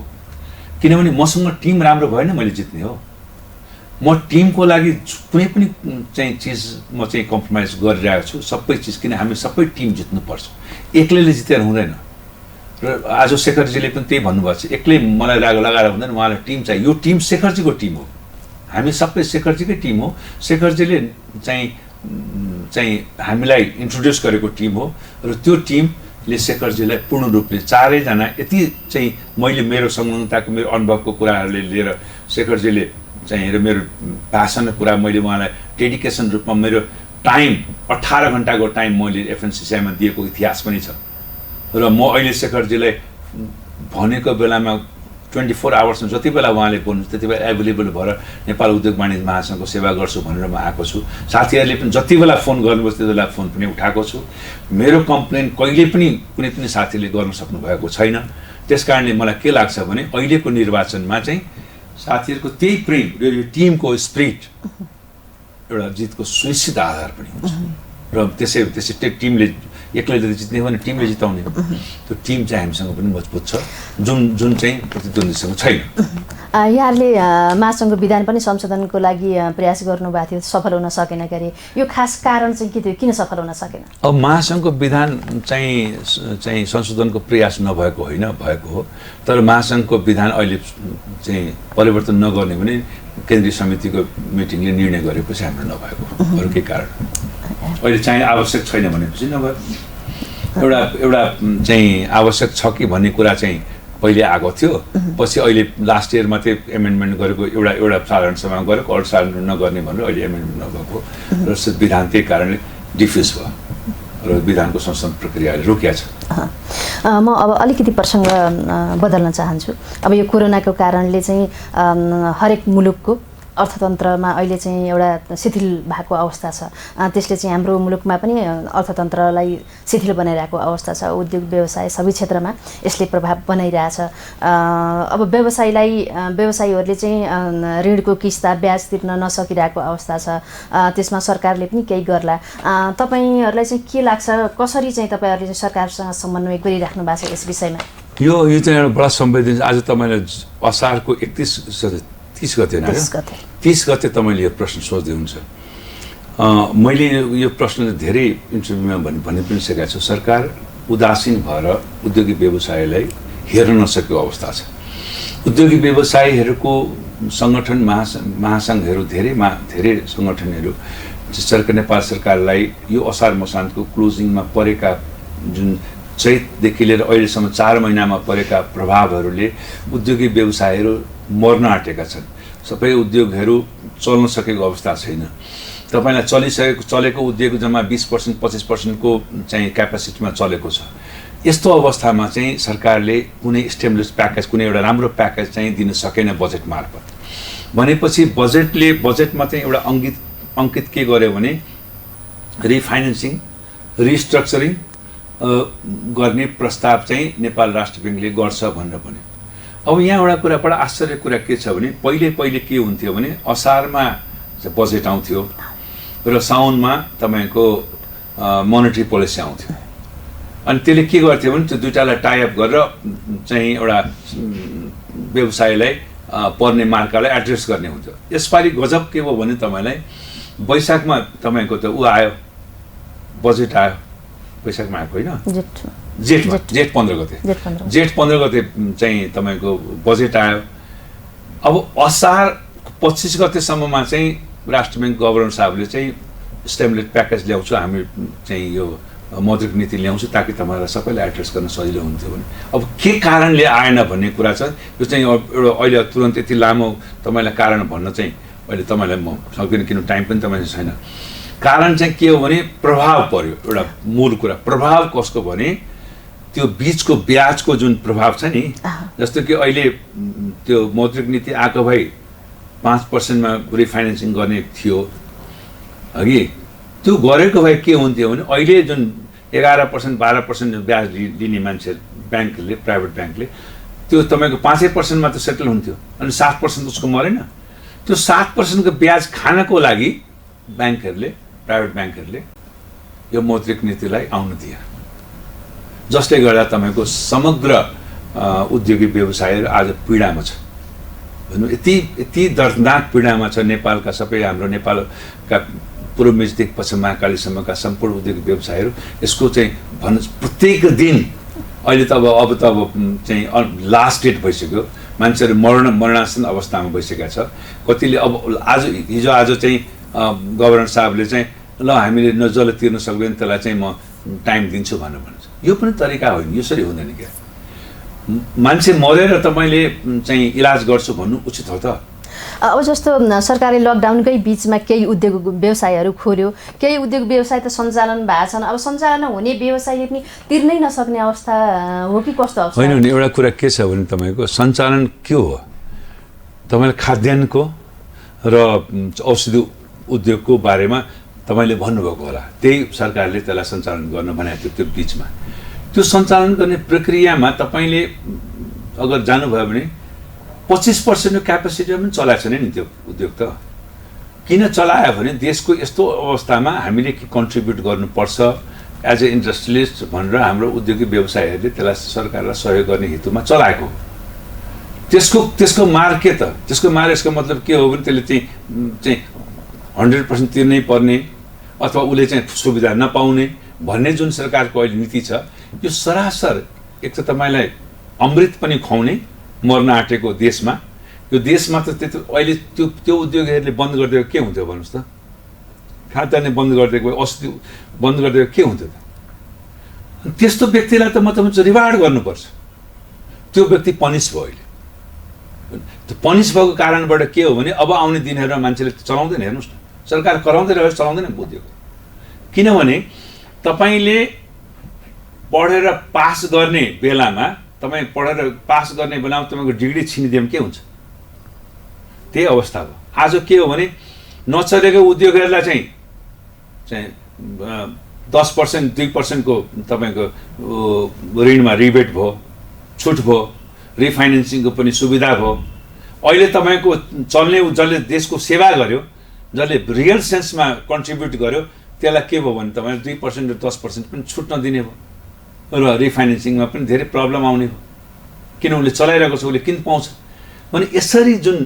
किनभने मसँग टिम राम्रो भएन मैले जित्ने हो। म टिमको लागि कुनै पनि चाहिँ चिज म चाहिँ कम्प्रोमाइज गरिरहेको छु, सबै चिज, किन हामी सबै टिम जित्नुपर्छ, एक्लैले जितेर हुँदैन। र आज शेखरजीले पनि त्यही भन्नुभएको छ, एक्लै मलाई लगाएर हुँदैन, उहाँलाई टिम चाहियो। यो टिम शेखरजीको टिम हो, हामी सबै शेखरजीकै टिम हो। शेखरजीले चाहिँ हामीलाई इन्ट्रोड्युस गरेको टिम हो र त्यो टिमले शेखरजीलाई पूर्ण रूपले चारैजना यति चाहिँ मैले मेरो संलग्नताको मेरो अनुभवको कुराहरूले लिएर शेखरजीले चाहिँ र मेरो भाषणको कुरा मैले उहाँलाई डेडिकेसन रूपमा मेरो टाइम 18 घण्टाको टाइम मैले एफएनसिसिआईमा दिएको इतिहास पनि छ र म अहिले शेखरजीलाई भनेको बेलामा 24 आवर्समा जति बेला उहाँले बोल्नु त्यति बेला एभाइलेबल भएर नेपाल उद्योग वाणिज्य महासङ्घको सेवा गर्छु भनेर म आएको छु। साथीहरूले पनि जति बेला फोन गर्नुभयो त्यति बेला फोन पनि उठाएको छु। मेरो कम्प्लेन कहिले पनि कुनै पनि साथीले गर्न सक्नु भएको छैन। त्यसकारणले मलाई के लाग्छ भने अहिलेको निर्वाचनमा चाहिँ साथीहरूको त्यही प्रेम र यो टिमको स्पिरिट एउटा जितको सुनिश्चित आधार पनि हुन्छ र त्यसै टिमले एक्लैले जित्ने हो भने टिमले जिताउने हो। त्यो टिम चाहिँ हामीसँग पनि मजबुत छ, जुन चाहिँ प्रतिद्वन्द्वीसँग छैन। यहाँहरूले महासङ्घको विधान पनि संशोधनको लागि प्रयास गर्नुभएको थियो, सफल हुन सकेन के अरे, यो खास कारण चाहिँ के थियो, किन सफल हुन सकेन? अब महासङ्घको विधान चाहिँ संशोधनको प्रयास नभएको होइन, भएको हो। तर महासङ्घको विधान अहिले चाहिँ परिवर्तन नगर्ने भने केन्द्रीय समितिको मिटिङले निर्णय गरेपछि हाम्रो नभएको हो, अरू केही कारण अहिले चाहिँ आवश्यक छैन भनेपछि नभए। एउटा चाहिँ आवश्यक छ कि भन्ने कुरा चाहिँ पहिले आएको थियो, पछि अहिले लास्ट इयर मात्रै एमेन्डमेन्ट गरेको, एउटा साधारण सभामा गरेको, अरू साधारण नगर्ने भनेर अहिले एमेन्डमेन्ट नभएको र विधान त्यही कारणले डिफ्युज भयो र विधानको संशोधन प्रक्रियाले रोकिया छ। म अब अलिकति प्रसङ्ग बदल्न चाहन्छु। अब यो कोरोनाको कारणले चाहिँ हरेक मुलुकको अर्थतन्त्रमा अहिले चाहिँ एउटा शिथिल भएको अवस्था छ। त्यसले चाहिँ हाम्रो मुलुकमा पनि अर्थतन्त्रलाई शिथिल बनाइरहेको अवस्था छ। उद्योग व्यवसाय सबै क्षेत्रमा यसले प्रभाव बनाइरहेछ। अब व्यवसायीहरूले चाहिँ ऋणको किस्ता ब्याज तिर्न नसकिरहेको अवस्था छ। त्यसमा सरकारले पनि केही गर्ला। तपाईँहरूलाई चाहिँ के लाग्छ, कसरी चाहिँ तपाईँहरूले चाहिँ सरकारसँग समन्वय गरिराख्नु भएको छ यस विषयमा? यो चाहिँ एउटा बडा संवेदनशील। आज तपाईँले असारको 30 गते 30 गते तपाईँले यो प्रश्न सोच्दै हुन्छ। मैले यो प्रश्न धेरै इन्टरभ्यूमा भनि पनि सकेको छु। सरकार उदासीन भएर उद्योगी व्यवसायलाई हेर्न नसकेको अवस्था छ। उद्योगी व्यवसायीहरूको सङ्गठन महासङ्घहरू धेरै सङ्गठनहरू नेपाल सरकारलाई यो असार मसान्तको क्लोजिङमा परेका जुन चैतदेखि लिएर अहिलेसम्म 4 महिनामा परेका प्रभावहरूले उद्योगी व्यवसायहरू मर्न आँटेका छन्। सबै उद्योगहरू चल्न सकेको अवस्था छैन। तपाईँलाई चलेको उद्योग जम्मा 20% 25% को चाहिँ क्यापासिटीमा चलेको छ। यस्तो अवस्थामा चाहिँ सरकारले कुनै स्टिमुलस प्याकेज, कुनै एउटा राम्रो प्याकेज चाहिँ दिन सकेन बजेट मार्फत। भनेपछि बजेटमा चाहिँ एउटा अङ्कित के गर्यो भने रिफाइनेन्सिङ, रिस्ट्रक्चरिङ गर्ने प्रस्ताव चाहिँ नेपाल राष्ट्र ब्याङ्कले गर्छ भनेर भन्यो। अब यहाँ एउटा कुरा बडा आश्चर्य कुरा के छ भने पहिले के हुन्थ्यो भने असारमा बजेट आउँथ्यो र साउनमा तपाईँको मोनेटरी पोलिसी आउँथ्यो। अनि त्यसले के गर्थ्यो भने त्यो दुईटालाई टाइअप गरेर चाहिँ एउटा व्यवसायलाई पर्ने मार्कालाई एड्रेस गर्ने हुन्थ्यो। यसपालि गजब के भयो भने तपाईँलाई वैशाखमा तपाईँको त ऊ आयो, बजेट आयो, वैशाखमा आएको होइन, जेठ 15 गते, जेठ 15 गते चाहिँ तपाईँको बजेट आयो। अब असार 25 गतेसम्ममा चाहिँ राष्ट्र ब्याङ्क गभर्नर साहबले चाहिँ स्टिमुलेट प्याकेज ल्याउँछु, हामी चाहिँ यो मौद्रिक नीति ल्याउँछु ताकि तपाईँलाई सबैलाई एड्रेस गर्न सजिलो हुन्थ्यो भने। अब के कारणले आएन भन्ने कुरा छ, यो चाहिँ एउटा अहिले तुरन्त यति लामो तपाईँलाई कारण भन्न चाहिँ अहिले तपाईँलाई म सक्दिनँ, किन टाइम पनि तपाईँले छैन। कारण चाहिँ के हो भने प्रभाव पर्यो, एउटा मूल कुरा प्रभाव कसको भने त्यो बीचको ब्याजको जुन प्रभाव छ नि, जस्तो कि अहिले त्यो मौद्रिक नीति आएको भए 5%मा रिफाइनेन्सिङ गर्ने थियो अघि, त्यो गरेको भए के हुन्थ्यो भने अहिले जुन 11% 12% ब्याज लिने मान्छे ब्याङ्कले, प्राइभेट ब्याङ्कले, त्यो तपाईँको 5% मा त सेटल हुन्थ्यो अनि 7% उसको मरेन। त्यो 7% को ब्याज खानको लागि ब्याङ्कहरूले, प्राइभेट ब्याङ्कहरूले यो मौद्रिक नीतिलाई आउन दिए, जसले गर्दा तपाईँको समग्र उद्योगी व्यवसायहरू आज पीडामा छ। भनौँ यति दर्दनाक पीडामा छ नेपालका सबै, हाम्रो नेपालका पूर्व मेचदेखि पश्चिम महाकालीसम्मका सम्पूर्ण उद्योग व्यवसायहरू। यसको चाहिँ भन्न प्रत्येक दिन अहिले त अब चाहिँ लास्ट डेट भइसक्यो, मान्छेहरू मरणासन अवस्थामा भइसकेका छ। कतिले अब हिजो आज चाहिँ गभर्नर साहबले चाहिँ ल हामीले जसले तिर्न सक्दैन त्यसलाई चाहिँ म टाइम दिन्छु भनेर भन्छ। यो पनि तरिका होइन, यसरी हुँदैन क्या। मान्छे मरेर तपाईँले चाहिँ इलाज गर्छु भन्नु उचित हो त? अब जस्तो सरकारले लकडाउनकै बिचमा केही उद्योग व्यवसायहरू खोल्यो, केही उद्योग व्यवसाय त सञ्चालन भएको छन्। अब सञ्चालन हुने व्यवसायले पनि तिर्नै नसक्ने अवस्था हो कि कस्तो अवस्था? होइन, एउटा कुरा के छ भने तपाईँको सञ्चालन के हो, तपाईँले खाद्यान्नको र औषधि उद्योगको बारेमा तपाईँले भन्नुभएको होला, त्यही सरकारले त्यसलाई सञ्चालन गर्न भनेको थियो। त्यो बिचमा त्यो सञ्चालन गर्ने प्रक्रियामा तपाईँले अगर जानुभयो भने 25% क्यापेसिटीमा पनि चलाएको छैन नि त्यो उद्योग त। किन चलायो भने देशको यस्तो अवस्थामा हामीले के कन्ट्रिब्युट गर्नुपर्छ एज ए इन्डस्ट्रियलिस्ट भनेर हाम्रो उद्योगी व्यवसायहरूले त्यसलाई सरकारलाई सहयोग गर्ने हेतुमा चलाएको हो। त्यसको मार के त? त्यसको मार यसको मतलब के हो भने त्यसले चाहिँ 100% तिर्नै पर्ने अथवा उसले चाहिँ सुविधा नपाउने भन्ने जुन सरकारको अहिले नीति छ, यो सरासर एक त तपाईँलाई अमृत पनि खुवाउने मर्न आँटेको देशमा, यो देशमा त त्यति अहिले त्यो उद्योगहरूले बन्द गरिदिएको के हुन्थ्यो भन्नुहोस् त? खाद्यान्न बन्द गरिदिएको, औषधि बन्द गरिदिएको के हुन्थ्यो त? त्यस्तो व्यक्तिलाई त म तपाईँ रिवार्ड गर्नुपर्छ। त्यो व्यक्ति पनिस भयो अहिले। त्यो पनिस भएको कारणबाट के हो भने अब आउने दिनहरूमा मान्छेले चलाउँदैन। हेर्नुहोस् न, सरकार कराउँदै रहेर चलाउँदैन उद्योग। किनभने तपाईँले पढेर पास गर्ने बेलामा, तपाईँ पढेर पास गर्ने बेलामा तपाईँको डिग्री छिनिदियो भने के हुन्छ? त्यही अवस्था हो। आज के हो भने नचलेको उद्योगहरूलाई चाहिँ 10% 2% को तपाईँको ऋणमा रिबेट भयो, छुट भयो, रिफाइनेन्सिङको पनि सुविधा भयो। अहिले तपाईँको चल्ने जसले देशको सेवा गर्यो, जसले रियल सेन्समा कन्ट्रिब्युट गर्यो, त्यसलाई के भयो भने तपाईँले 2% र 10% पनि छुट नदिने भयो र रिफाइनेन्सिङमा पनि धेरै प्रब्लम आउने भयो। किन उसले चलाइरहेको छ, उसले किन पाउँछ भने यसरी जुन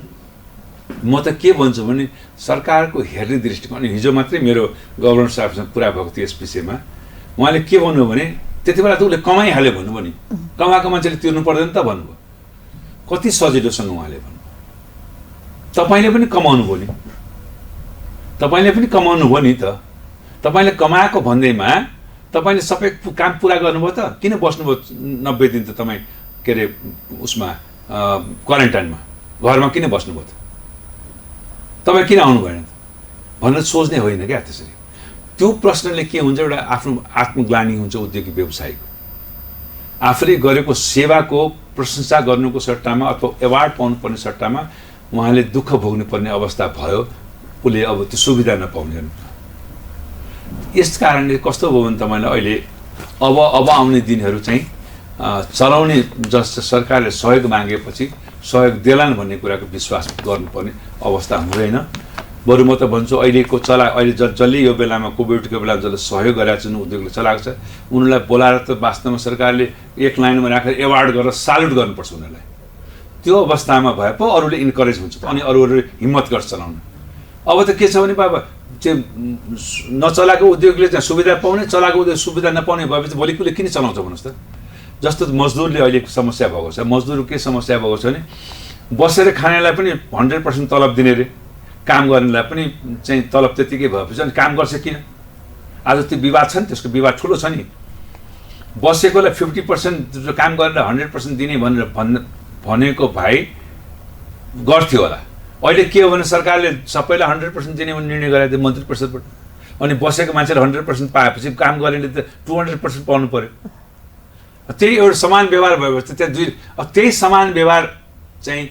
म त के भन्छु भने सरकारको हेर्ने दृष्टिकोण। हिजो मात्रै मेरो गभर्नर साहबसँग कुरा भएको थियो यस विषयमा। उहाँले के भन्नुभयो भने त्यति बेला त उसले कमाइहाल्यो भन्नुभयो नि, कमाएको मान्छेले तिर्नु पर्दैन त भन्नुभयो। कति सजिलोसँग उहाँले भन्नुभयो, तपाईँले पनि कमाउनु भयो नि, तपाईँले पनि कमाउनु भयो नि त। तपाईँले कमाएको भन्दैमा तपाईँले सबै काम पुरा गर्नुभयो त, किन बस्नुभयो 90 दिन त तपाईँ के अरे उसमा क्वारेन्टाइनमा, घरमा किन बस्नुभयो त? तपाईँ किन आउनु भएन त भनेर सोच्ने होइन क्या। त्यसरी त्यो प्रश्नले के हुन्छ, एउटा आफ्नो आत्मग्लानि हुन्छ उद्योगी व्यवसायीको। आफूले गरेको सेवाको प्रशंसा गर्नुको सट्टामा अथवा एवार्ड पाउनुपर्ने सट्टामा उहाँले दुःख भोग्नुपर्ने अवस्था भयो, उसले अब त्यो सुविधा नपाउने। यस कारणले कस्तो भयो भने तपाईँलाई अहिले अब आउने दिनहरू चाहिँ चलाउने, जस सरकारले सहयोग मागेपछि सहयोग देलान् भन्ने कुराको विश्वास गर्नुपर्ने अवस्था हुँदैन। बरु म त भन्छु अहिलेको अहिले जसले यो बेलामा कोभिडको बेला जसले सहयोग गरेका छन्, उद्योगले चलाएको छ, उनीहरूलाई बोलाएर त वास्तवमा सरकारले एक लाइनमा राखेर एवार्ड गरेर साल्युट गर्नुपर्छ उनीहरूलाई। त्यो अवस्थामा भए पो अरूले इन्करेज हुन्छ अनि अरूले हिम्मत गर्छ चलाउन। अब त के छ भने बाबा चाहिँ नचलाएको उद्योगले चाहिँ सुविधा पाउने, चलाएको उद्योग सुविधा नपाउने भएपछि भोलि कसले किन चलाउँछ भन्नुहोस् त। जस्तो मजदुरले अहिले समस्या भएको छ, मजदुर के समस्या भएको छ भने बसेर खानेलाई पनि 100% तलब दिने रे, काम गर्नेलाई पनि चाहिँ तलब त्यतिकै भएपछि अनि काम गर्छ किन? आज त्यो विवाद छ नि, त्यसको विवाद ठुलो छ नि। बसेकोलाई 50% काम गरेर 100% दिने भनेको भाइ गर्थ्यो होला। अहिले के हो भने सरकारले सबैलाई 100% दिने निर्णय गराइदियो मन्त्री परिषदबाट। अनि बसेको मान्छेले 100% पाएपछि काम गर्नेले त 200% पाउनु पर्यो। त्यही एउटा समान व्यवहार भएपछि त्यही समान व्यवहार चाहिँ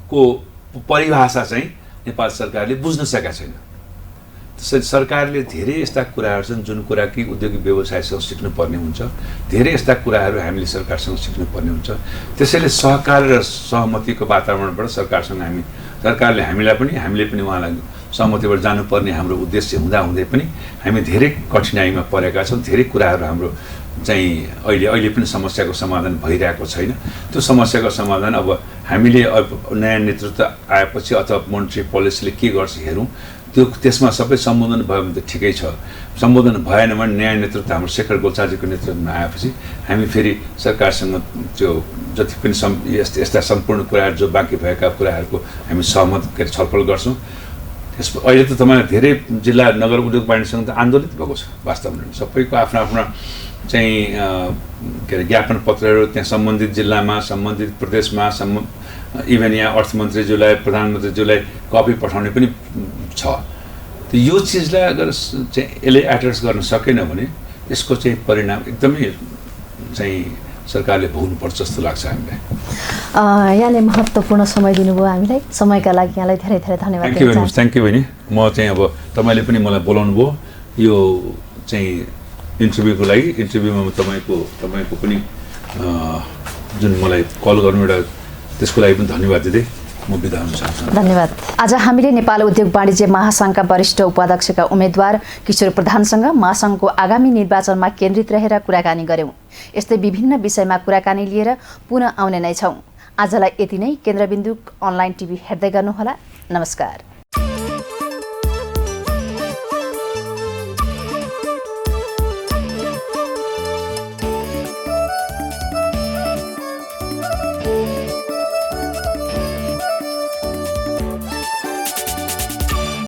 को परिभाषा चाहिँ नेपाल सरकारले बुझ्न सकेका छैन। त्यसैले सरकारले धेरै यस्ता कुराहरू छन् जुन कुरा कि उद्योगिक व्यवसायसँग सिक्नुपर्ने हुन्छ, धेरै यस्ता कुराहरू हामीले सरकारसँग सिक्नुपर्ने हुन्छ। त्यसैले सहकार र सहमतिको वातावरणबाट सरकारले हामीलाई पनि हामीले पनि उहाँलाई सहमतिबाट जानुपर्ने हाम्रो उद्देश्य हुँदाहुँदै पनि हामी धेरै कठिनाइमा परेका छौँ। धेरै कुराहरू हाम्रो चाहिँ अहिले पनि समस्याको समाधान भइरहेको छैन। त्यो समस्याको समाधान अब हामीले नयाँ नेतृत्व आएपछि अथवा मोनिट्री पोलिसीले के गर्छ हेरौँ। त्यसमा सबै सम्बोधन भयो भने त ठिकै छ, सम्बोधन भएन भने नयाँ नेतृत्व हाम्रो शेखर गोल्छाजीको नेतृत्वमा आएपछि हामी फेरि सरकारसँग त्यो जति पनि यस्ता सम्पूर्ण कुराहरू जो बाँकी भएका कुराहरूको हामी सहमत छलफल गर्छौँ। अहिले त तपाईँलाई धेरै जिल्ला नगर उद्योग वाणिज्यसँग त आन्दोलित भएको छ। वास्तवमा सबैको आफ्ना आफ्ना चाहिँ के अरे ज्ञापन पत्रहरू त्यहाँ सम्बन्धित जिल्लामा, सम्बन्धित प्रदेशमा, इभन यहाँ अर्थमन्त्रीज्यूलाई, प्रधानमन्त्रीज्यूलाई कपी पठाउने पनि छ। यो चिजलाई अगर चाहिँ यसले एड्रेस गर्न सकेन भने यसको चाहिँ परिणाम एकदमै चाहिँ सरकारले भोग्नुपर्छ जस्तो लाग्छ हामीलाई। यहाँले महत्त्वपूर्ण समय दिनुभयो हामीलाई, समयका लागि यहाँलाई धेरै धेरै धन्यवाद। थ्याङ्क यू बहिनी। म चाहिँ अब तपाईँले पनि मलाई बोलाउनु भयो यो चाहिँ इन्टरभ्यूको लागि। इन्टरभ्यूमा तपाईँको पनि जुन मलाई कल गर्नु एउटा त्यसको लागि पनि धन्यवाद दिँदै म बिदा हुन चाहन्छु। धन्यवाद। आज हामीले नेपाल उद्योग वाणिज्य महासङ्घका वरिष्ठ उपाध्यक्षका उम्मेद्वार किशोर प्रधानसँग महासङ्घको आगामी निर्वाचनमा केन्द्रित रहेर कुराकानी गर्यौं। यस्तै विभिन्न विषयमा कुराकानी लिएर पुनः आउने नै छौं। आजलाई यति नै। केन्द्रबिन्दु अनलाइन टिभी हेर्दै गर्नुहोला। नमस्कार।